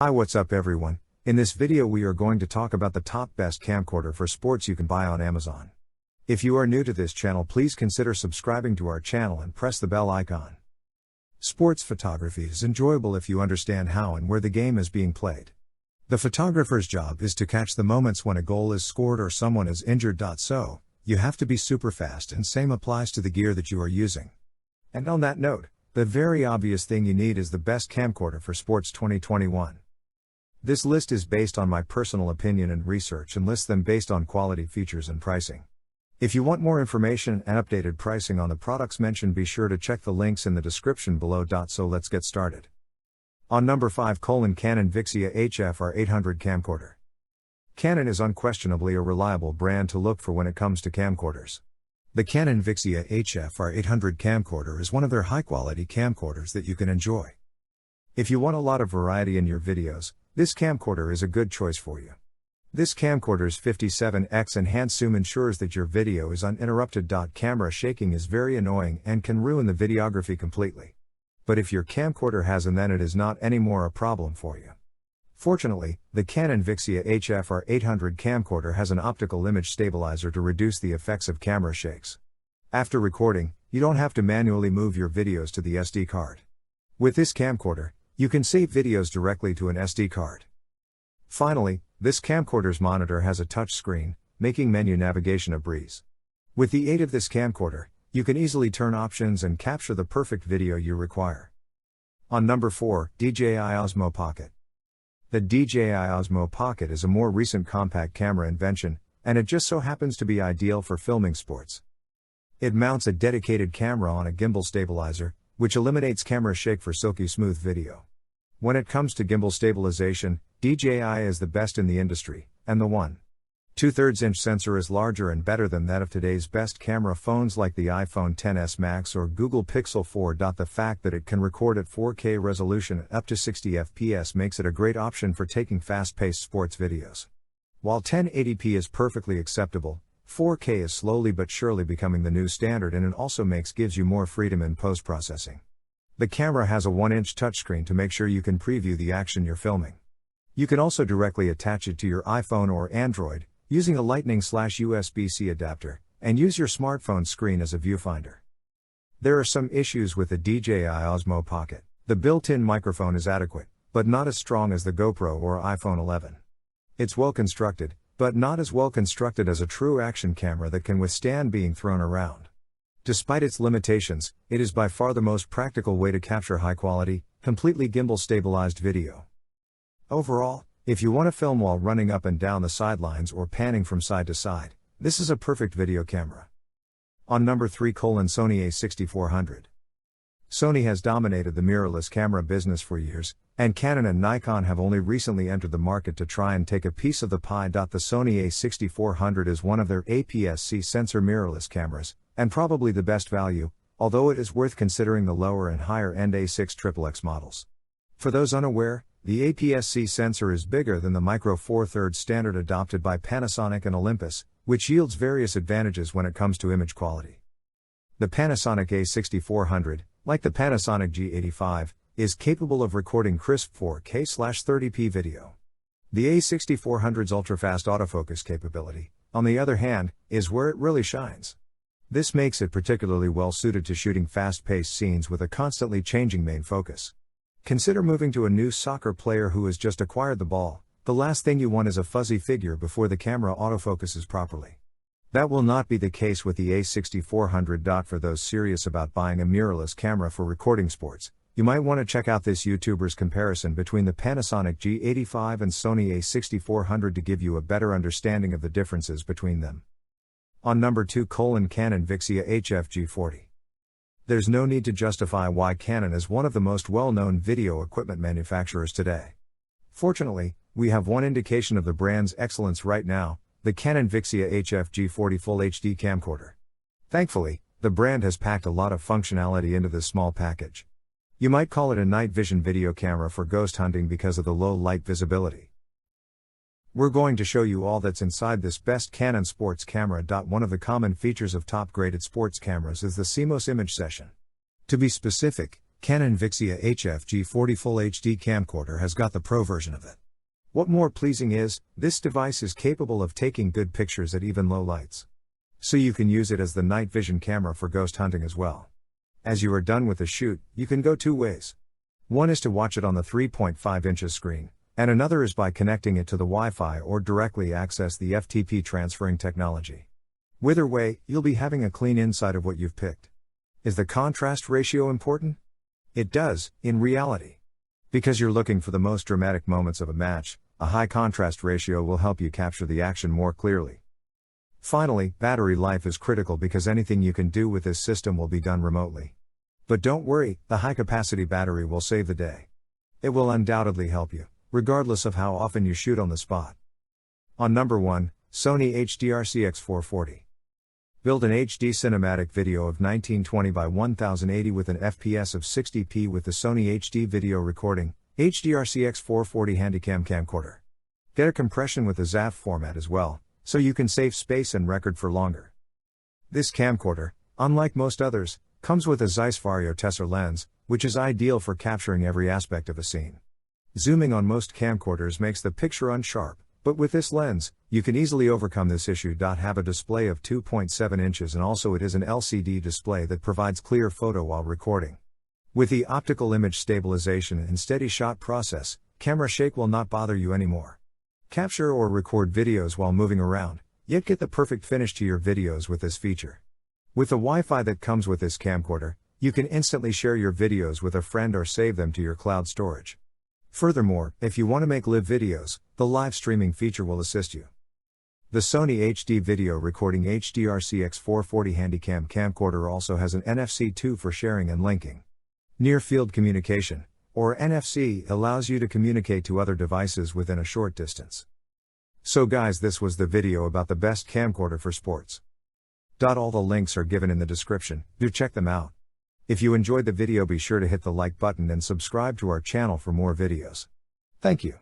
Hi, what's up everyone? In this video we are going to talk about the top best camcorder for sports you can buy on Amazon. If you are new to this channel, please consider subscribing to our channel and press the bell icon. Sports photography is enjoyable if you understand how and where the game is being played. The photographer's job is to catch the moments when a goal is scored or someone is injured.So you have to be super fast, and same applies to the gear that you are using. And on that note, the very obvious thing you need is the best camcorder for sports 2021. This list is based on my personal opinion and research and lists them based on quality, features and pricing. If you want more information and updated pricing on the products mentioned, be sure to check the links in the description below. So let's get started. On number 5, Canon VIXIA HFR800 camcorder. Canon is unquestionably a reliable brand to look for when it comes to camcorders. The Canon VIXIA HFR800 camcorder is one of their high-quality camcorders that you can enjoy. If you want a lot of variety in your videos, this camcorder is a good choice for you. This camcorder's 57x enhanced zoom ensures that your video is uninterrupted. Camera shaking is very annoying and can ruin the videography completely. But if your camcorder has, and then it is not anymore a problem for you. Fortunately, the Canon VIXIA HFR800 camcorder has an optical image stabilizer to reduce the effects of camera shakes. After recording, you don't have to manually move your videos to the SD card. With this camcorder, you can save videos directly to an SD card. Finally, this camcorder's monitor has a touch screen, making menu navigation a breeze. With the aid of this camcorder, you can easily turn options and capture the perfect video you require. On number 4, DJI Osmo Pocket. The DJI Osmo Pocket is a more recent compact camera invention, and it just so happens to be ideal for filming sports. It mounts a dedicated camera on a gimbal stabilizer, which eliminates camera shake for silky smooth video. When it comes to gimbal stabilization, DJI is the best in the industry, and the 1/2 inch sensor is larger and better than that of today's best camera phones like the iPhone XS Max or Google Pixel 4. The fact that it can record at 4K resolution at up to 60 FPS makes it a great option for taking fast-paced sports videos. While 1080p is perfectly acceptable, 4K is slowly but surely becoming the new standard, and it also gives you more freedom in post-processing. The camera has a 1-inch touchscreen to make sure you can preview the action you're filming. You can also directly attach it to your iPhone or Android, using a Lightning/USB-C adapter, and use your smartphone screen as a viewfinder. There are some issues with the DJI Osmo Pocket. The built-in microphone is adequate, but not as strong as the GoPro or iPhone 11. It's well constructed, but not as well constructed as a true action camera that can withstand being thrown around. Despite its limitations, it is by far the most practical way to capture high-quality, completely gimbal-stabilized video. Overall, if you want to film while running up and down the sidelines or panning from side to side, this is a perfect video camera. On number 3, Sony A6400. Sony has dominated the mirrorless camera business for years, and Canon and Nikon have only recently entered the market to try and take a piece of the pie. The Sony A6400 is one of their APS-C sensor mirrorless cameras, and probably the best value, although it is worth considering the lower and higher end A6XXX models. For those unaware, the APS-C sensor is bigger than the Micro Four Thirds standard adopted by Panasonic and Olympus, which yields various advantages when it comes to image quality. The Panasonic A6400, like the Panasonic G85, is capable of recording crisp 4K/30p video. The A6400's ultra-fast autofocus capability, on the other hand, is where it really shines. This makes it particularly well suited to shooting fast-paced scenes with a constantly changing main focus. Consider moving to a new soccer player who has just acquired the ball. The last thing you want is a fuzzy figure before the camera autofocuses properly. That will not be the case with the A6400. For those serious about buying a mirrorless camera for recording sports, you might want to check out this YouTuber's comparison between the Panasonic G85 and Sony A6400 to give you a better understanding of the differences between them. On number 2, Canon VIXIA HFG40. There's no need to justify why Canon is one of the most well-known video equipment manufacturers today. Fortunately, we have one indication of the brand's excellence right now: the Canon VIXIA HFG40 Full HD camcorder. Thankfully, the brand has packed a lot of functionality into this small package. You might call it a night vision video camera for ghost hunting because of the low light visibility. We're going to show you all that's inside this best Canon sports camera. One of the common features of top-graded sports cameras is the CMOS image session. To be specific, Canon VIXIA HFG40 Full HD camcorder has got the Pro version of it. What more pleasing is, this device is capable of taking good pictures at even low lights. So you can use it as the night vision camera for ghost hunting as well. As you are done with the shoot, you can go two ways. One is to watch it on the 3.5 inches screen, and another is by connecting it to the Wi-Fi or directly access the FTP transferring technology. Either way, you'll be having a clean inside of what you've picked. Is the contrast ratio important? It does, in reality. Because you're looking for the most dramatic moments of a match, a high contrast ratio will help you capture the action more clearly. Finally, battery life is critical because anything you can do with this system will be done remotely. But don't worry, the high-capacity battery will save the day. It will undoubtedly help you, regardless of how often you shoot on the spot. On number 1, Sony HDRCX440. Build an HD cinematic video of 1920 by 1080 with an FPS of 60p with the Sony HD video recording, HDRCX440 Handycam camcorder. Get a compression with the XAF format as well, so you can save space and record for longer. This camcorder, unlike most others, comes with a Zeiss Vario Tessar lens, which is ideal for capturing every aspect of a scene. Zooming on most camcorders makes the picture unsharp, but with this lens, you can easily overcome this issue. Have a display of 2.7 inches and also it is an LCD display that provides clear photo while recording. With the optical image stabilization and steady shot process, camera shake will not bother you anymore. Capture or record videos while moving around, yet get the perfect finish to your videos with this feature. With the Wi-Fi that comes with this camcorder, you can instantly share your videos with a friend or save them to your cloud storage. Furthermore, if you want to make live videos, the live streaming feature will assist you. The Sony HD video recording HDRCX440 Handycam camcorder also has an NFC 2 for sharing and linking. Near Field Communication, or NFC, allows you to communicate to other devices within a short distance. So guys, this was the video about the best camcorder for sports. All the links are given in the description, do check them out. If you enjoyed the video, be sure to hit the like button and subscribe to our channel for more videos. Thank you.